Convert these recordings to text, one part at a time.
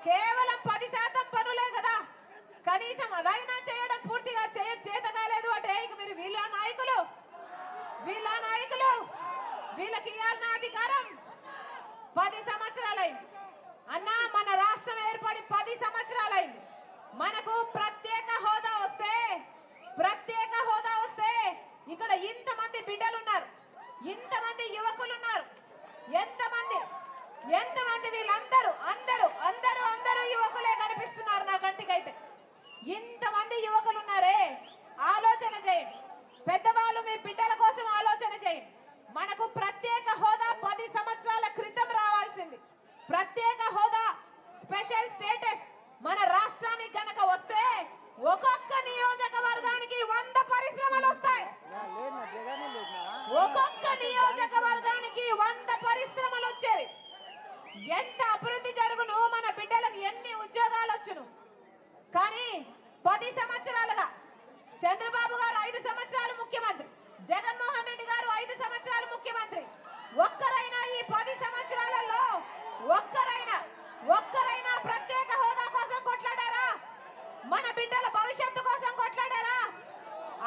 కేవలం 10% పనులే కదా, కనీసం అదైనా చేయడం పూర్తిగా చేత కాలేదు అంటే ఇక మీరు వీళ్ళ నాయకులు వీళ్ళకి ఇవ్వాలన్న అధికారం 10 సంవత్సరాలైంది అన్నా. మన రాష్ట్రం ఏర్పడి 10 సంవత్సరాలైంది. మనకు ప్రత్యేక హోదా వస్తే ఇక్కడ ఇంతమంది బిడ్డలున్నారు, ఇంతమంది యువకులున్నారు. ఎంతమంది వీళ్ళందరూ అందరూ యువకులే కనిపిస్తున్నారు నా కంటికైతే. ఇంతమంది యువకులున్నారే, ఆలోచన చేయండి పెద్దవాళ్ళు, మీ బిడ్డల కోసం ఆలోచన చేయండి. మనకు ప్రత్యేక హోదా 10 సంవత్సరాల క్రితం రావాల్సింది. ప్రత్యేక హోదా, స్పెషల్ స్టేటస్ మన రాష్ట్రానికి గనక వస్తే ఒక్కొక్క నియోజకవర్గానికి 100 పరిశ్రమలు వస్తాయి. ఒక్కొక్క నియోజకవర్గానికి 100 పరిశ్రమలు వచ్చేవి. ఎంత అభివృద్ధి జరుగును, మన బిడ్డలకు ఎన్ని ఉద్యోగాలు వచ్చును. కానీ 10 సంవత్సరాలుగా చంద్రబాబు గారు 5 సంవత్సరాలు ముఖ్యమంత్రి, జగన్మోహన్ రెడ్డి గారు 5 సంవత్సరాలు ముఖ్యమంత్రి. ఒక్కరైనా ఈ 10 సంవత్సరాలలో ఒక్కరైనా ప్రత్యేక హోదా కోసం కొట్లాడారా? మన బిడ్డల భవిష్యత్తు కోసం కొట్లాడారా?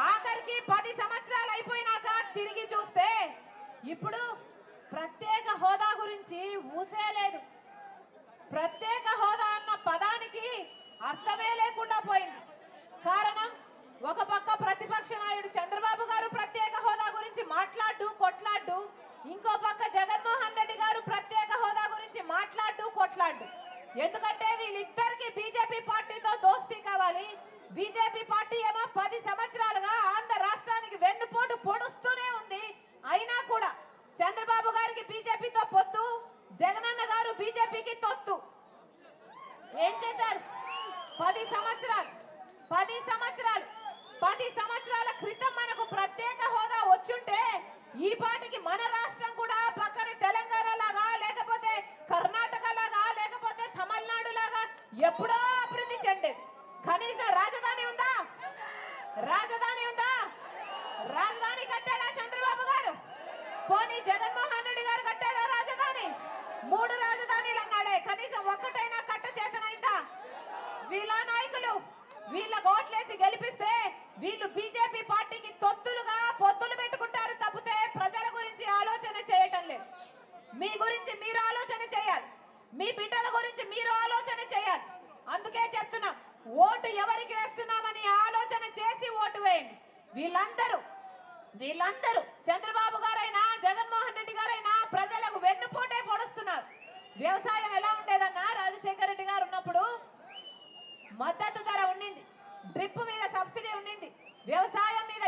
ఆఖరికి 10 సంవత్సరాలు అయిపోయినాక తిరిగి చూస్తే ఇప్పుడు ప్రత్యేక హోదా గురించి ఊసే లేదు. ప్రత్యేక హోదా అన్న పదానికి అర్థమే లేకుండా పోయింది. కారణం, ఒక పక్క ప్రతిపక్ష నాయుడు చంద్రబాబు గారు ప్రత్యేక హోదా గురించి కొట్లాడు, ఇంకో పక్క జగన్మోహన్ రెడ్డి గారు ప్రత్యేక హోదా గురించి కొట్లాడు. ఎందుకంటే వీళ్ళిద్దరికి బీజేపీ పార్టీతో దోస్తీ కావాలి. బీజేపీ పార్టీ ఏమో 10 సంవత్సరాలుగా ఆంధ్ర రాష్ట్రానికి వెన్నుపోటు పొడుస్తూనే ఉంది. అయినా కూడా చంద్రబాబు గారికి బీజేపీతో పొత్తు, జగనన్న గారు బీజేపీకి తొత్తు. ఏం చేశారు? 10 సంవత్సరాల క్రితం మనకు ప్రత్యేక హోదా వచ్చుంటే ఈ పాటికి మన రాష్ట్రం కూడా పక్కన తెలంగాణ లాగా, లేకపోతే కర్ణాటక లాగా, లేకపోతే తమిళనాడు లాగా ఎప్పుడో అభివృద్ధి చెందేది. కనీసం రాజధాని ఉందా? రాజధాని కట్టాడా చంద్రబాబు గారు? పోనీ జగన్మోహన్ రెడ్డి గారు కట్టాడా రాజధాని? 3 రాజధానులు అన్నాడే, కనీసం ఒక్కటైనా కట్ట చేతనైందా? వీళ్ళ నాయకులు వీళ్ళ ఓట్లేసి గెలిపిస్తే వీళ్ళు బీజేపీ పార్టీకి పొత్తులు పెట్టుకుంటారు తప్పితే ప్రజల గురించి ఆలోచన చేయటం లేదు. మీ గురించి మీరు ఆలోచన చేయాలి, మీ బిడ్డల గురించి మీరు ఆలోచన చేయాలి. అందుకే చెప్తున్నాం, ఓటు ఎవరికి వేస్తున్నామని ఆలోచన చేసి ఓటు వేయండి. వీళ్ళందరూ చంద్రబాబు గారైనా జగన్మోహన్ రెడ్డి గారైనా ప్రజలకు వెన్నుపోటే పొడుస్తున్నారు. వ్యవసాయం ఎలా ఉండేదన్నా? రాజశేఖర రెడ్డి గారు ఉన్నప్పుడు మద్దతు ధర ఉండింది, డ్రిప్ మీద సబ్సిడీ ఉండింది, వ్యవసాయం మీద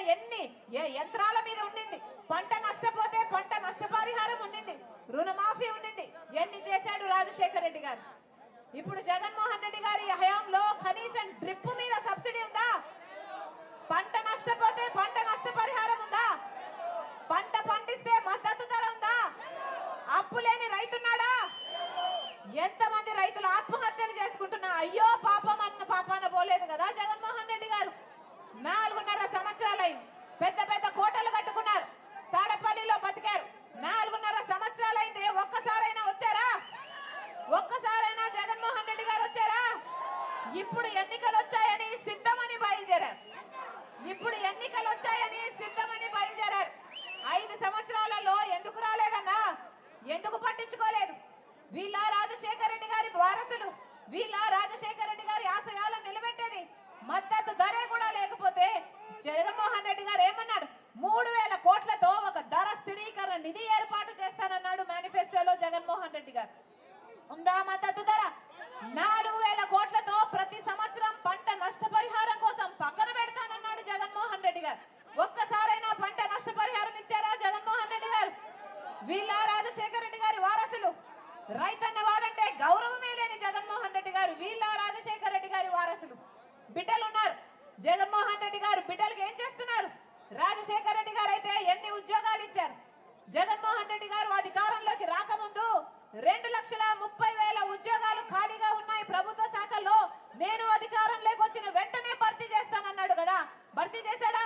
యంత్రాల మీద ఉండింది, పంట నష్టపోతే పంట నష్టపరిహారం ఉండింది, రుణమాఫీ ఉండింది. ఎన్ని చేశాడు రాజశేఖర రెడ్డి గారు? ఇప్పుడు జగన్మోహన్ రెడ్డి గారి హయాంలో కనీసం డ్రిప్ మీద సబ్సిడీ ఉందా? పంట నష్టపోతే పంట నష్టపరిహారం ఉందా? పంట పండిస్తే మద్దతు ధర ఉందా? అప్పు లేని రైతున్నాడా? ఎంతమంది రైతులు ఆత్మహత్యలు చేసుకుంటున్నా అయ్యో పాపం అన్న పాపాన పోలేదు కదా జగన్మోహన్ రెడ్డి గారు. 4.5 సంవత్సరాలైంది, పెద్ద కోటలు కట్టుకున్నారు, తాడపల్లిలో బతికారు. 4.5 సంవత్సరాలైంది, ఒక్కసారైనా వచ్చారా? ఒక్కసారైనా జగన్మోహన్ రెడ్డి గారు వచ్చారా? ఇప్పుడు ఎన్నికలు వచ్చాయని సిద్ధమని బయలుదేరారు. 5 సంవత్సరాలలో ఎందుకు రాలేదన్నా? ఎందుకు పట్టించుకోలేదు? వీళ్ళ రాజశేఖర రెడ్డి గారి వారసులు, వీళ్ళ రాజశేఖర రెడ్డి గారి ఆశయాలను నిలబెట్టేది మద్దతు ధరే కూడా లేకపోతే జగన్మోహన్ రెడ్డి గారు ఏమన్నాడు? 3000 కోట్లతో ఒక ధర స్థిరీకరణ నిధి ఏర్పాటు చేస్తానన్నాడు మేనిఫెస్టోలో జగన్మోహన్ రెడ్డి గారు. ఉందా మద్దతు ధర? 4000 కోట్లతో ప్రతి సంవత్సరం పంట నష్టపరిహారం కోసం పక్కన పెడతానన్నాడు జగన్మోహన్ రెడ్డి గారు. ఒక్కసారైనా పంట నష్టపరిహారం ఇచ్చారా జగన్మోహన్ రెడ్డి గారు? వీళ్ళ రాజశేఖర రెడ్డి గారి వారసులు, రైతన్న వాడంటే గౌరవమే లేని జగన్మోహన్ రెడ్డి గారు, వీళ్ళ రాజశేఖర రెడ్డి గారి వారసులు. బిడ్డలు ఉన్నారు, జగన్మోహన్ రెడ్డి గారు బిడ్డలకు ఏం చేస్తున్నారు? రాజశేఖర రెడ్డి గారు అయితే ఎన్ని ఉద్యోగాలు ఇచ్చారు? జగన్మోహన్ రెడ్డి గారు అధికారంలోకి రాకముందు 2,30,000 ఉద్యోగాలు ఖాళీగా ఉన్నాయి ప్రభుత్వ శాఖల్లో. నేను అధికారంలోకి వచ్చిన వెంటనే భర్తీ చేస్తానన్నాడు కదా, భర్తీ చేశాడా?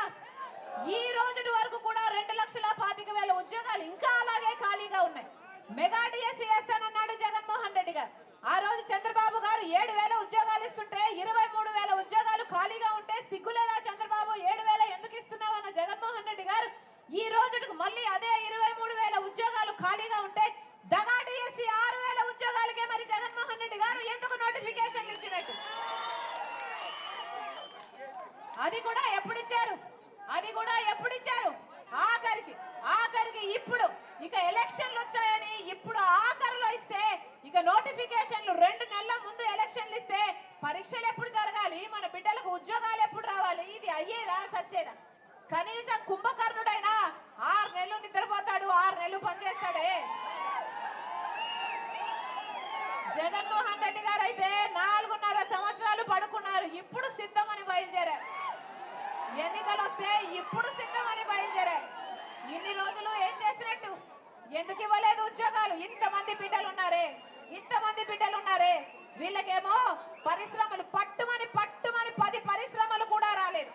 ఈ రోజు వరకు కూడా 2,25,000 ఉద్యోగాలు ఇంకా అలాగే ఖాళీగా ఉన్నాయి. మెగా డిఎస్సీ వేస్తానన్నాడు జగన్మోహన్ రెడ్డి గారు. ఆ రోజు చంద్రబాబు గారు కూడా ఎప్పుడు ఇచ్చారు? ఆఖరికి ఆఖరికి ఇప్పుడు ఇక ఎలక్షన్లు వచ్చాయని ఇప్పుడు ఆఖరిలో ఇస్తే ఇక నోటిఫికేషన్లు 2 నెలల ముందు ఎలక్షన్లు ఇస్తే పరీక్షలు ఎప్పుడు జరగాలి, మన బిడ్డలకు ఉద్యోగాలు ఎప్పుడు రావాలి? ఇది అయ్యేదా సచ్చేదా? కనీసం కుంభకర్ణుడైనా 6 నెలలు నిద్రపోతాడు, 6 నెలలు పనిచేస్తాడే. జగన్మోహన్ రెడ్డి గారు అయితే 4.5 సంవత్సరాలు పడుకున్నారు, ఇప్పుడు సిద్ధమని బయలుదేరారు. ఎన్నికలు వస్తే ఇప్పుడు సిద్ధమని బయలుదేరారు. ఇన్ని రోజులు ఏం చేసినట్టు? ఎందుకు ఇవ్వలేదు ఉద్యోగాలు? ఇంతమంది బిడ్డలున్నారే, ఇంతమంది బిడ్డలున్నారే, వీళ్ళకేమో పరిశ్రమలు పట్టుమని 10 పరిశ్రమలు కూడా రాలేదు.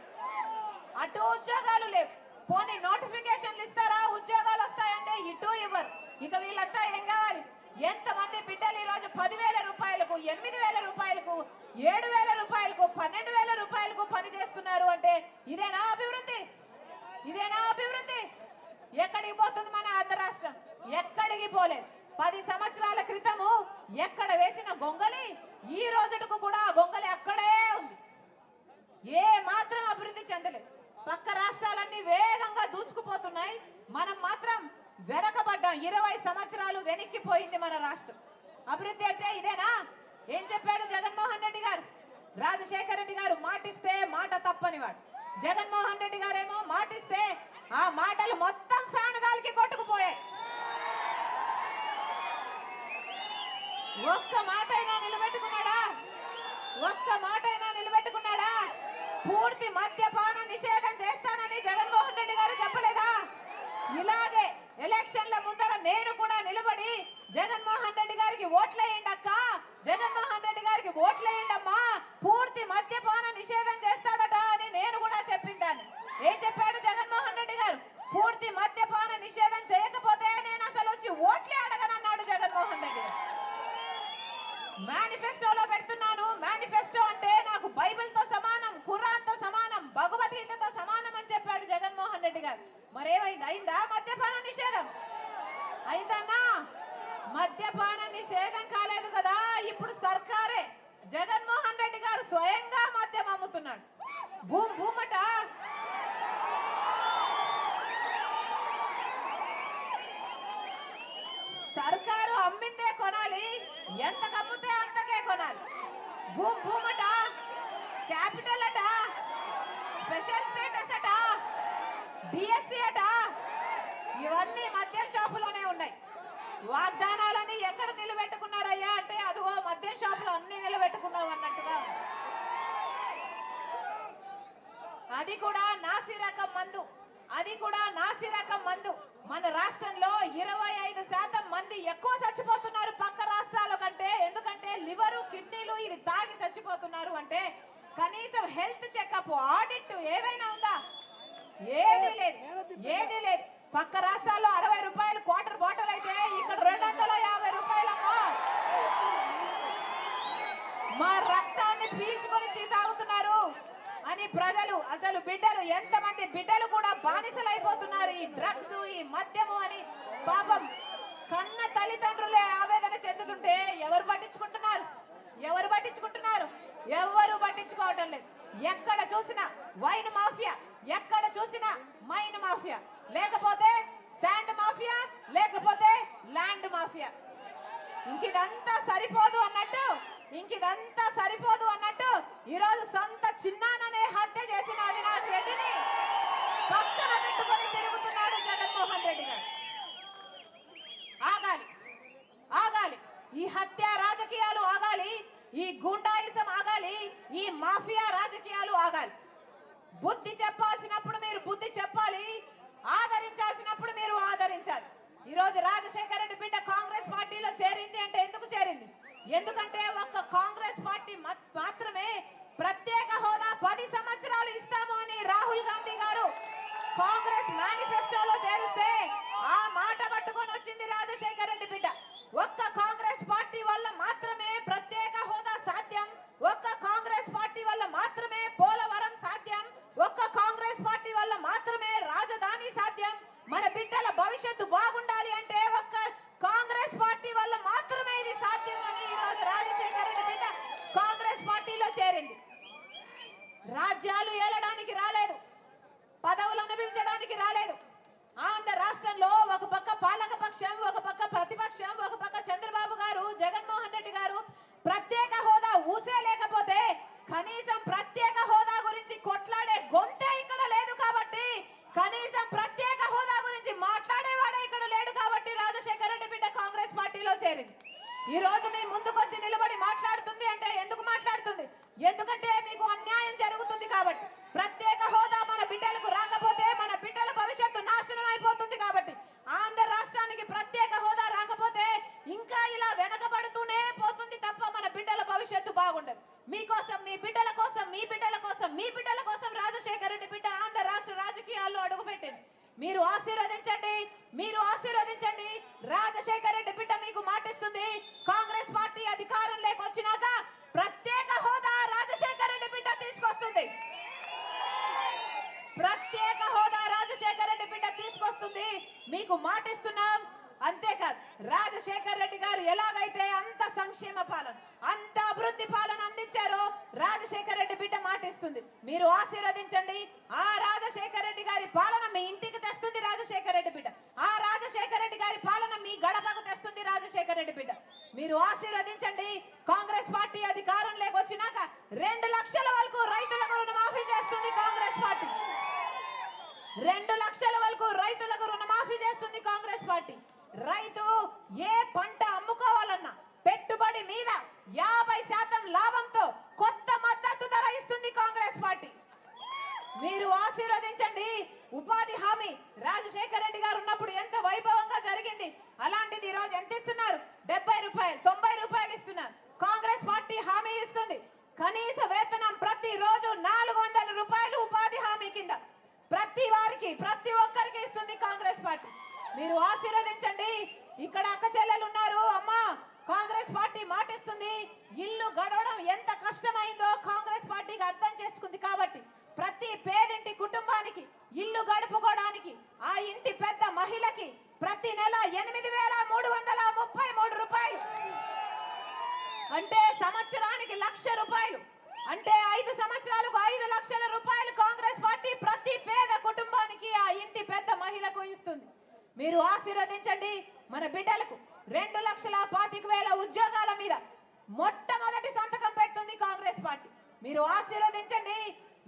అటు ఉద్యోగాలు లేవు. పోనీ నోటిఫికేషన్లు ఇస్తారా, ఉద్యోగాలు వస్తాయంటే ఇటు ఇవ్వరు. ఇక వీళ్ళంతా ఏం కావాలి? ఎంతమంది బిడ్డలు ఈ రోజు 10,000 రూపాయలకు, 8,000 రూపాయలకు, 7,000 రూపాయలకు, 12,000 రూపాయలకు పని చేస్తున్నారు అంటే ఇదేనా అభివృద్ధి? ఇదేనా అభివృద్ధి? ఎక్కడికి పోతుంది మన ఆంధ్ర రాష్ట్రం? ఎక్కడికి పోలేదు. 10 సంవత్సరాల క్రితము ఎక్కడ వేసిన గొంగలి ఈ రోజుకు కూడా గొంగలి అక్కడే ఉంది. ఏ మాత్రం అభివృద్ధి చెందలేదు. పక్క రాష్ట్రాలన్నీ వేగంగా దూసుకుపోతున్నాయి, మనం మాత్రం వెనకబడ్డాం. 20 సంవత్సరాలు వెనక్కిపోయింది మన రాష్ట్రం. అభివృద్ధి అంటే ఇదేనా? ఏం చెప్పాడు జగన్మోహన్ రెడ్డి గారు? రాజశేఖర రెడ్డి గారు మాటిస్తే మాట తప్పనివాడు. జగన్మోహన్ రెడ్డి గారేమో మాటిస్తే ఆ మాటలు మొత్తం ఫ్యాన్ గాలికి కొట్టుకుపోయాయి. ఒక్క మాటైనా నిలబెట్టుకున్నాడా? ఒక్క మాటైనా నిలబెట్టుకున్నాడా? పూర్తి మద్యపాన నిషేధం చేస్తానని జగన్మోహన్ రెడ్డి గారు చెప్పలేదా? ఇలాగే ఎలక్షన్ల ముందర నేను కూడా నిలబడి జగన్మోహన్ రెడ్డి గారికి ఓట్లేయండి అక్క, జగన్మోహన్ రెడ్డి గారికి ఓట్లేయండమ్మా, పూర్తి మద్యపాన నిషేధం చేస్తాడట అని నేను కూడా చెప్పిందాన్ని. ఏం చెప్పాడు జగన్మోహన్ రెడ్డి గారు? పూర్తి మద్యపాన నిషేధం చేయకపోతే నేను అసలు వచ్చి ఓట్లే అడగనన్నాడు జగన్మోహన్ రెడ్డి గారు. మేనిఫెస్టోలో పెడుతున్నాను, మేనిఫెస్టో అంటే నాకు బైబిల్తో సమానం, ఖురాన్తో సమానం, భగవద్గీతతో సమానం అని చెప్పాడు జగన్మోహన్ రెడ్డి గారు. మరేమైంది? అయిందా మద్యపాన నిషేధం? అయిందన్నా? మద్యపాన నిషేధం కాలేదు కదా, ఇప్పుడు సర్కారే జగన్మోహన్ రెడ్డి గారు స్వయంగా మద్యం అమ్ముతున్నాడు. భూమట సర్కారు అమ్మిందే కొనాలి, ఎంత కమ్మితే అంతకే కొనాలి. భూమట, క్యాపిటల్ అట, స్పెషల్ స్టేటస్ అట, డిఎస్సి అట, ఇవన్నీ మద్యం షాపులోనే ఉన్నాయి. వాగ్దానాలని ఎక్కడ నిలబెట్టుకున్నారయ్యా అంటే అదిగో మద్యం షాపులో అన్ని నిలబెట్టుకున్నావు అన్నట్టుగా. అది కూడా నాసి రకం మందు, అది కూడా నాసి రకం మందు. మన రాష్ట్రంలో 25% మంది ఎక్కువ చచ్చిపోతున్నారు పక్క రాష్ట్రాల కంటే. ఎందుకంటే లివరు, కిడ్నీలు ఇది తాగి చచ్చిపోతున్నారు అంటే కనీసం హెల్త్ చెకప్, ఆడిట్ ఏదైనా ఉందా? ఏదీ లేదు, ఏదీ లేదు. పక్క రాష్ట్రాల్లో 60 రూపాయలు క్వార్టర్ బాటిల్ అయితే ఇక్కడ 250 రూపాయలమ్మా. మా రక్తాన్ని పీల్చుకొని తాగుతున్నారు అని ప్రజలు, అసలు బిడ్డలు, ఎంతమంది బిడ్డలు కూడా బానిసలైపోతున్నారు ఈ డ్రగ్స్, ఈ మద్యము అని. పాపం కన్న తల్లిదండ్రులే ఆవేదన చెందుతుంటే ఎవరు పట్టించుకుంటున్నారు? ఎవరు పట్టించుకుంటున్నారు? ఎవరు పట్టించుకోవటం లేదు. ఎక్కడ చూసినా వైన్ మాఫియా, ఎక్కడ చూసినా మైన్ మాఫియా, లేకపోతే శాండ్ మాఫియా, లేకపోతే ల్యాండ్ మాఫియా. ఇంకిదంతా సరిపోదు అన్నట్టు, ఇంకిదంతా సరిపోదు అన్నట్టు ఈరోజు సొంత చిన్నాననే హత్య చేసిన అవినాష్ రెడ్డిని పక్కన పెట్టుకొని తిరుగుతున్నాడు జగన్మోహన్ రెడ్డి గారు. ఆగాలి, ఆగాలి. ఈ హత్య రాజకీయాలు ఆగాలి, ఈ గుండాయిజం ఆగాలి, ఈ మాఫియా రాజకీయాలు ఆగాలి. బుద్ధి చెప్పాల్సినప్పుడు మీరు బుద్ధి చెప్పాలి, ఆదరించాల్సినప్పుడు మీరు ఆదరించాలి. ఈ రోజు రాజశేఖర రెడ్డి బిడ్డ కాంగ్రెస్ పార్టీలో చేరింది అంటే ఎందుకు చేరింది? ఎందుకంటే ఒక్క కాంగ్రెస్ పార్టీ మాత్రమే ప్రత్యేక హోదా 10 సంవత్సరాలు ఇస్తాము అని రాహుల్ గాంధీ గారు కాంగ్రెస్ మేనిఫెస్టోలో చేరిస్తే ఆ మాట పట్టుకొని వచ్చింది రాజశేఖర రెడ్డి బిడ్డ. ఒక్క కాంగ్రెస్ పార్టీ వల్ల మాత్రమే ప్రత్యేక హోదా సాధ్యం, ఒక్క కాంగ్రెస్ పార్టీ వల్ల మాత్రమే పోలవరం సాధ్యం, ఒక్క కాంగ్రెస్ పార్టీ వల్ల మాత్రమే రాజధాని సాధ్యం. మన బిడ్డల భవిష్యత్తు బాగుండాలి అంటే ఒక్క కాంగ్రెస్ పార్టీ వల్ల మాత్రమే ఇది సాధ్యం అని ఈరోజు రాజశేఖర రెడ్డి బిడ్డ కాంగ్రెస్ పార్టీలో చేరింది. రాజ్యాలు ఏలడానికి రాలేదు, పదవులను అనుభవించడానికి రాలేదు. ఆంధ్ర రాష్ట్రంలో ఒక పక్క పాలక పక్షం, ఒక పక్క ప్రతిపక్షం, ఒక పక్క చంద్రబాబు గారు, జగన్మోహన్ రెడ్డి గారు ప్రత్యేక హోదా ఊసే లేకపోతే కనీసం ప్రత్యేక హోదా గురించి కొట్లాడే గొంతే ఇక్కడ లేదు. కాబట్టి కనీసం ప్రత్యేక హోదా గురించి మాట్లాడేవాడే ఇక్కడ లేడు. కాబట్టి రాజశేఖర రెడ్డి బిడ్డ కాంగ్రెస్ పార్టీలో చేరింది. ఈ రోజు మీ ముందుకొచ్చి నిలబడి మాట్లాడుతుంది అంటే ఎందుకు మాట్లాడుతుంది? ఎందుకంటే మీకు అన్యాయం జరుగుతుంది కాబట్టి. ప్రత్యేక హోదా మన బిడ్డలకు రాకపోతే మన బిడ్డల భవిష్యత్తు నాశనం అయిపోతుంది. కాబట్టి ఆంధ్ర రాష్ట్రానికి ప్రత్యేక హోదా రాకపోతే ఇంకా ఇలా వెనకబడుతూనే పోతుంది తప్ప మన బిడ్డల భవిష్యత్తు బాగుండదు. మీకోసం, మీ బిడ్డల కోసం, మీ బిడ్డల కోసం, మీ బిడ్డల కోసం రాజశేఖర రెడ్డి బిడ్డ ఆంధ్ర రాష్ట్ర రాజకీయాల్లో అడుగుపెట్టింది. మీరు ఆశీర్వదించండి, మీరు ఆశీర్వదించండి. రాజశేఖర రెడ్డి బిడ్డ మీకు మాటిస్తుంది, కాంగ్రెస్ పార్టీ అధికారంలోకి వచ్చినాక ప్రత్యేక హోదా రాజశేఖర రెడ్డి బిడ్డ తీసుకొస్తుంది. ప్రత్యేక హోదా రాజశేఖర రెడ్డి బిడ్డ తీసుకొస్తుంది. మీకు మాటిస్తున్నాం. అంతేకాదు, రాజశేఖర రెడ్డి గారు ఎలాగైతే అంత సంక్షేమ పాలన, అంత అభివృద్ధి పాలన అందించారో రాజశేఖర రెడ్డి బిడ్డ మాటిస్తుంది. మీరు ఆశీర్వదించండి. ఆ రాజశేఖర రెడ్డి గారి పాలన మీ ఇంటికి తెస్తుంది రాజశేఖర రెడ్డి బిడ్డ. ఆ రాజశేఖర రెడ్డి గారి పాలన మీ గడపకు తెస్తుంది రాజశేఖర రెడ్డి బిడ్డ. మీరు ఆశీర్వదించండి. కాంగ్రెస్ పార్టీ అధికారంలోకి వచ్చినాక 2 లక్షల వరకు రైతులకు రుణమాఫీ చేస్తుంది కాంగ్రెస్ పార్టీ. 2 లక్షల వరకు రైతులకు రుణమాఫీ చేస్తుంది కాంగ్రెస్ పార్టీ. రైతు ఏ పంట అమ్ముకోవాలన్నా పెట్టుబడి మీద 50% లాభంతో కొత్త మద్దతు ధర ఇస్తుంది కాంగ్రెస్ పార్టీ. మీరు ఆశీర్వదించండి. ఉపాధి హామీ రాజశేఖర రెడ్డి గారు ఉన్నప్పుడు ఎంత వైభవంగా జరిగింది, అలాంటిది ఈ రోజు ఎంత ఇస్తున్నారు? 70 రూపాయలు, 90 రూపాయలు ఇస్తున్నారు. కాంగ్రెస్ పార్టీ హామీ ఇస్తుంది. కనీస వేతనం ప్రతి రోజు 400 రూపాయలు ఉపాధి హామీ కింద ప్రతి వారికి, ప్రతి ఒక్కరికి ఇస్తుంది కాంగ్రెస్ పార్టీ. మీరు ఆశీర్వదించండి. ఇక్కడ అక్క చెల్లెలు ఉన్నారు. అమ్మా, కాంగ్రెస్ పార్టీ మాటిస్తుంది. ఇల్లు గడవడం ఎంత కష్టమైందో కాంగ్రెస్ పార్టీకి అర్థం చేసుకుంది. కాబట్టి ప్రతి పేదింటి కుటుంబానికి ఇల్లు గడుపుకోవడానికి ఆ ఇంటి పెద్ద మహిళకి ప్రతి నెల 8,333 రూపాయలు, అంటే సంవత్సరానికి 1,00,000 రూపాయలు, అంటే 5 సంవత్సరాలకు 5 లక్షల రూపాయలు కాంగ్రెస్ పార్టీ ప్రతి పేద కుటుంబానికి ఆ ఇంటి పెద్ద మహిళకు ఇస్తుంది. మీరు ఆశీర్వదించండి. మన బిడ్డలకు 2,25,000 ఉద్యోగాల మీద మొట్టమొదటి సంతకం పెడుతుంది కాంగ్రెస్ పార్టీ. మీరు ఆశీర్వదించండి.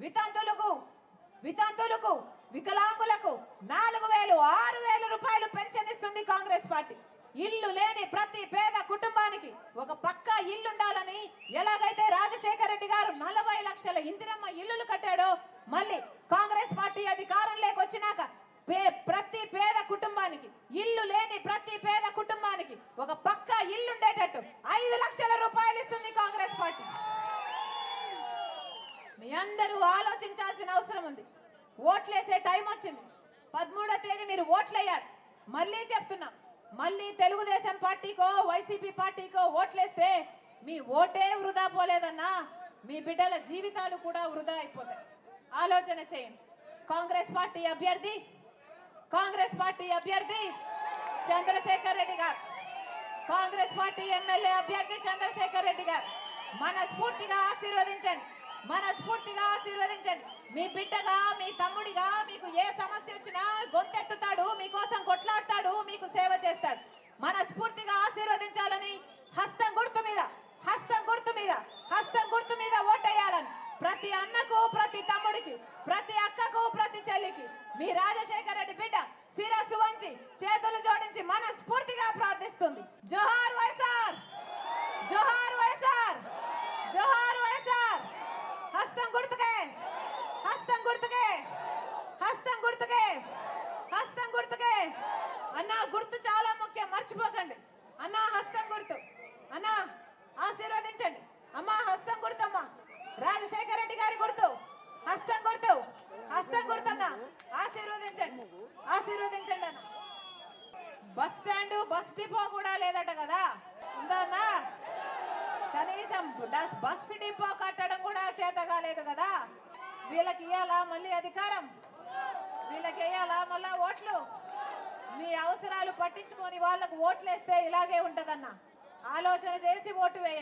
వితంతులకు, వికలాంగులకు 4,000, 6,000 రూపాయలు పెన్షన్ ఇస్తుంది కాంగ్రెస్ పార్టీ. ఇల్లు లేని ప్రతి పేద కుటుంబానికి ఒక పక్క ఇల్లు ఉండాలని ఎలాగైతే రాజశేఖర రెడ్డి గారు 40 లక్షల ఇందిరమ్మ ఇల్లులు కట్టాడో, మళ్ళీ కాంగ్రెస్ పార్టీ అధికారంలోకి వచ్చినాక ప్రతి పేద కుటుంబానికి, ఇల్లు లేని ప్రతి పేద కుటుంబానికి ఒక పక్క ఇల్లు ఉండేటట్టు 5 లక్షల రూపాయలు ఇస్తుంది కాంగ్రెస్ పార్టీ. మీ అందరూ ఆలోచించాల్సిన అవసరం ఉంది. ఓట్లేసే టైం వచ్చింది. 13వ తేదీ మీరు ఓట్లేయాలి. మళ్ళీ చెప్తున్నా, మళ్ళీ తెలుగుదేశం పార్టీకో వైసీపీ పార్టీకో ఓట్లేస్తే మీ ఓటే వృధా పోలేదన్నా, మీ బిడ్డల జీవితాలు కూడా వృధా అయిపోతాయి. ఆలోచన చేయండి. కాంగ్రెస్ పార్టీ అభ్యర్థి చంద్రశేఖర్ రెడ్డి గారు, కాంగ్రెస్ పార్టీ ఎమ్మెల్యే అభ్యర్థి చంద్రశేఖర్ రెడ్డి గారు మనస్ఫూర్తిగా ఆశీర్వదించండి. మీ బిడ్డగా, మీ తమ్ముడిగా మీకు ఏ సమస్య వచ్చినా గొంతెత్తుతాడు, మీకోసం కొట్లాడతాడు, మీకు సేవ చేస్తాడు. మనస్ఫూర్తిగా ఆశీర్వదించాలని హస్తం గుర్తు మీద ఓటేయాలని ప్రతి అన్నకు, ప్రతి తమ్ముడికి, ప్రతి అక్కకు, ప్రతి చెల్లికి మీ రాజశేఖర రెడ్డి బిడ్డ శిరస్సు వంచి చేతులు జోడించి మనస్ఫూర్తిగా ప్రార్థిస్తుంది. జోహార్ వైఎస్ఆర్, జోహార్ వైఎస్ఆర్, జోహార్ వైఎస్ఆర్. హస్తం గుర్తుకే, అన్నా గుర్తు చాలా ముఖ్యం, మర్చిపోకండి. అన్నా హస్తం గుర్తు, అన్నా ఆశీర్వదించండి. అమ్మా హస్తం గుర్తమ్మా, రాజశేఖర రెడ్డి గారి గుర్తు హస్తం గుర్తన్నా ఆశీర్వదించండి అన్న. బస్ స్టాండ్, బస్ డిపో కూడా లేదట కదా, ఉందా అన్నా? కనీసం బస్ డిపో కట్టడం కూడా చేత కాలేదు కదా. వీళ్ళకి ఇయ్యాలా మళ్ళీ అధికారం? వీళ్ళకి వేయాలా మళ్ళా ఓట్లు? మీ అవసరాలు పట్టించుకొని వాళ్ళకు ఓట్లేస్తే ఇలాగే ఉంటదన్న. ఆలోచన చేసి ఓటు వేయండి.